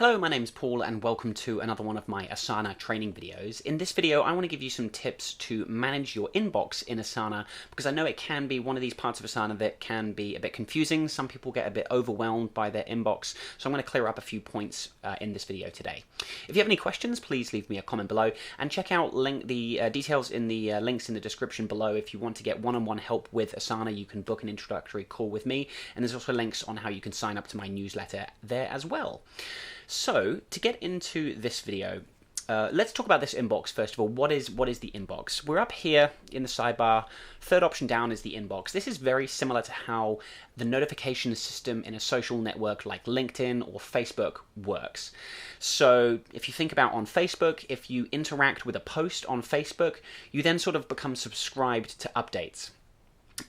Hello, my name's Paul and welcome to another one of my Asana training videos. In this video, I want to give you some tips to manage your inbox in Asana because I know it can be one of these parts of Asana that can be a bit confusing. Some people get a bit overwhelmed by their inbox, so I'm going to clear up a few points in this video today. If you have any questions, please leave me a comment below and check out the details in the links in the description below. If you want to get one-on-one help with Asana, you can book an introductory call with me, and there's also links on how you can sign up to my newsletter there as well. So, to get into this video, let's talk about this inbox first of all. What is the inbox? We're up here in the sidebar. Third option down is the inbox. This is very similar to how the notification system in a social network like LinkedIn or Facebook works. So, if you think about on Facebook, if you interact with a post on Facebook, you then sort of become subscribed to updates.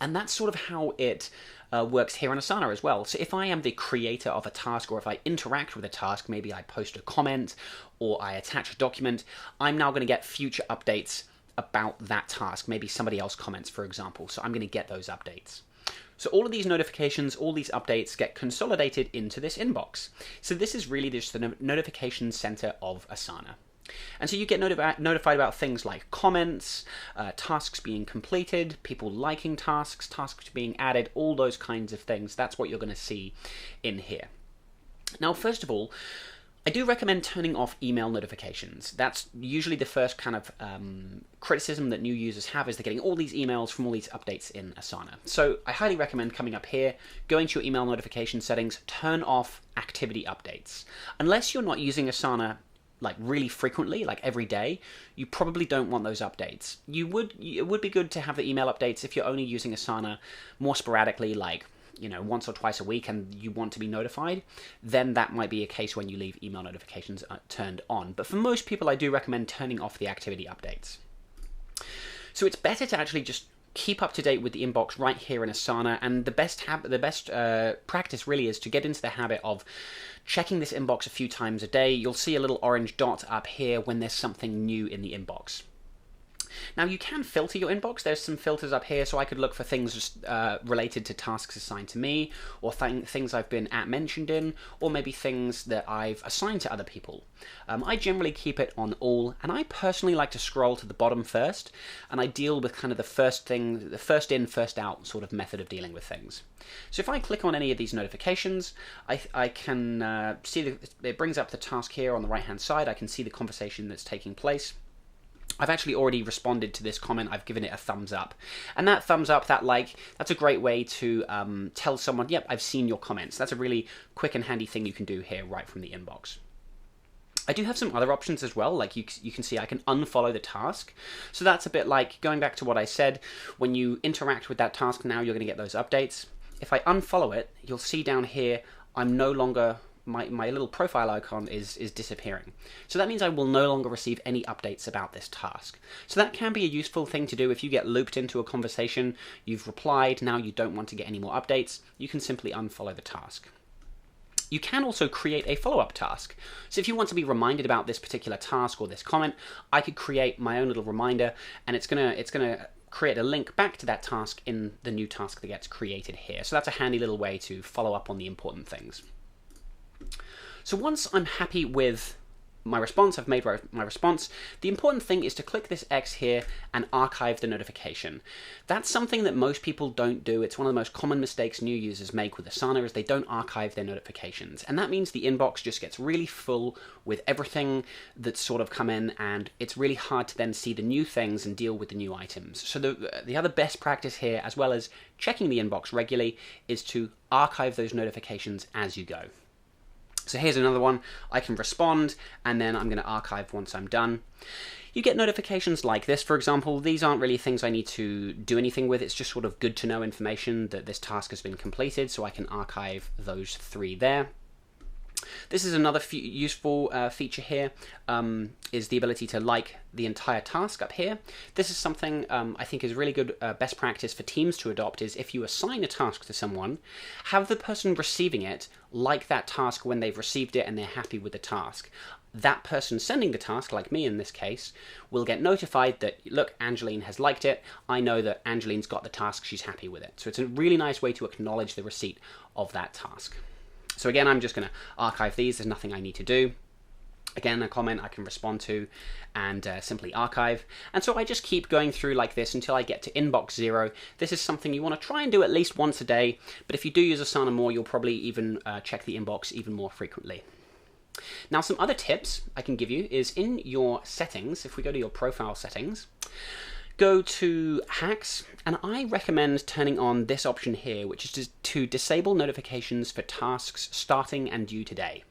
And that's sort of how it works here in Asana as well. So if I am the creator of a task, or if I interact with a task, maybe I post a comment or I attach a document, I'm now going to get future updates about that task. Maybe somebody else comments, for example. So I'm going to get those updates. So all of these notifications, all these updates get consolidated into this inbox. So this is really just the notification center of Asana. And so you get notified about things like comments, tasks being completed, people liking tasks, tasks being added, all those kinds of things. That's what you're going to see in here. Now, first of all, I do recommend turning off email notifications. That's usually the first kind of criticism that new users have, is they're getting all these emails from all these updates in Asana. So I highly recommend coming up here, going to your email notification settings, turn off activity updates. Unless you're not using Asana like really frequently, like every day, you probably don't want those updates. It would be good to have the email updates if you're only using Asana more sporadically, like, you know, once or twice a week, and you want to be notified, then that might be a case when you leave email notifications turned on. But for most people, I do recommend turning off the activity updates. So it's better to actually just keep up to date with the inbox right here in Asana, and the best practice really is to get into the habit of checking this inbox a few times a day. You'll see a little orange dot up here when there's something new in the inbox. Now, you can filter your inbox. There's some filters up here, so I could look for things related to tasks assigned to me, or things I've been mentioned in, or maybe things that I've assigned to other people. I generally keep it on all, and I personally like to scroll to the bottom first, and I deal with kind of the first in, first out sort of method of dealing with things. So if I click on any of these notifications, I can see it brings up the task here on the right-hand side. I can see the conversation that's taking place. I've actually already responded to this comment. I've given it a thumbs up. And that thumbs up, that like, that's a great way to tell someone, yep, I've seen your comments. That's a really quick and handy thing you can do here right from the inbox. I do have some other options as well. Like you can see I can unfollow the task. So that's a bit like going back to what I said. When you interact with that task, now you're going to get those updates. If I unfollow it, you'll see down here, I'm no longer... My little profile icon is disappearing. So that means I will no longer receive any updates about this task. So that can be a useful thing to do if you get looped into a conversation, you've replied, now you don't want to get any more updates, you can simply unfollow the task. You can also create a follow-up task. So if you want to be reminded about this particular task or this comment, I could create my own little reminder, and it's gonna create a link back to that task in the new task that gets created here. So that's a handy little way to follow up on the important things. So once I'm happy with my response, I've made my response, the important thing is to click this X here and archive the notification. That's something that most people don't do. It's one of the most common mistakes new users make with Asana, is they don't archive their notifications. And that means the inbox just gets really full with everything that's sort of come in, and it's really hard to then see the new things and deal with the new items. So the other best practice here, as well as checking the inbox regularly, is to archive those notifications as you go. So here's another one. I can respond, and then I'm going to archive once I'm done. You get notifications like this, for example. These aren't really things I need to do anything with. It's just sort of good to know information that this task has been completed, so I can archive those three there. This is another useful feature here, is the ability to like the entire task up here. This is something I think is really good best practice for teams to adopt, is if you assign a task to someone, have the person receiving it like that task when they've received it and they're happy with the task. That person sending the task, like me in this case, will get notified that, look, Angeline has liked it. I know that Angeline's got the task, she's happy with it. So it's a really nice way to acknowledge the receipt of that task. So again, I'm just going to archive these. There's nothing I need to do. Again, a comment I can respond to and simply archive. And so I just keep going through like this until I get to inbox 0. This is something you want to try and do at least once a day, but if you do use Asana more, you'll probably even check the inbox even more frequently. Now, some other tips I can give you is in your settings, if we go to your profile settings, go to hacks, and I recommend turning on this option here, which is to disable notifications for tasks starting and due today.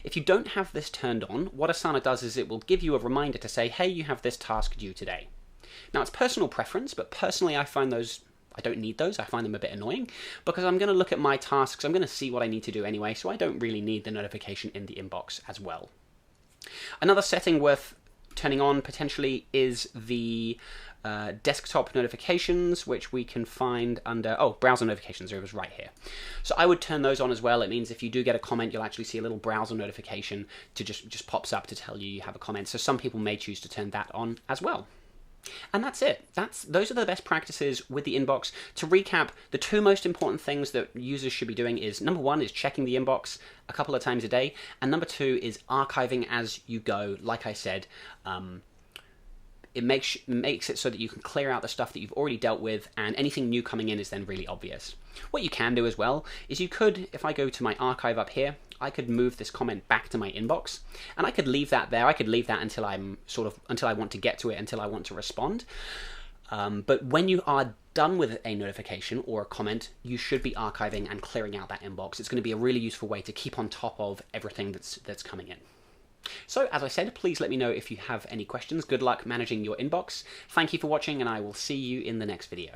If you don't have this turned on, what Asana does is it will give you a reminder to say, hey, you have this task due today. Now, it's personal preference, but personally I find those, I don't need those. I find them a bit annoying because I'm going to look at my tasks. I'm going to see what I need to do anyway, so I don't really need the notification in the inbox as well. Another setting worth turning on potentially is the desktop notifications, which we can find under, browser notifications. It was right here. So I would turn those on as well. It means if you do get a comment, you'll actually see a little browser notification to just pops up to tell you have a comment. So some people may choose to turn that on as well. And that's it. Those are the best practices with the inbox. To recap, the two most important things that users should be doing is, number one is checking the inbox a couple of times a day, and number two is archiving as you go. Like I said, it makes it so that you can clear out the stuff that you've already dealt with, and anything new coming in is then really obvious. What you can do as well is you could, if I go to my archive up here, I could move this comment back to my inbox, and I could leave that there. I could leave that until I want to get to it, until I want to respond. But when you are done with a notification or a comment, you should be archiving and clearing out that inbox. It's going to be a really useful way to keep on top of everything that's coming in. So, as I said, please let me know if you have any questions. Good luck managing your inbox. Thank you for watching, and I will see you in the next video.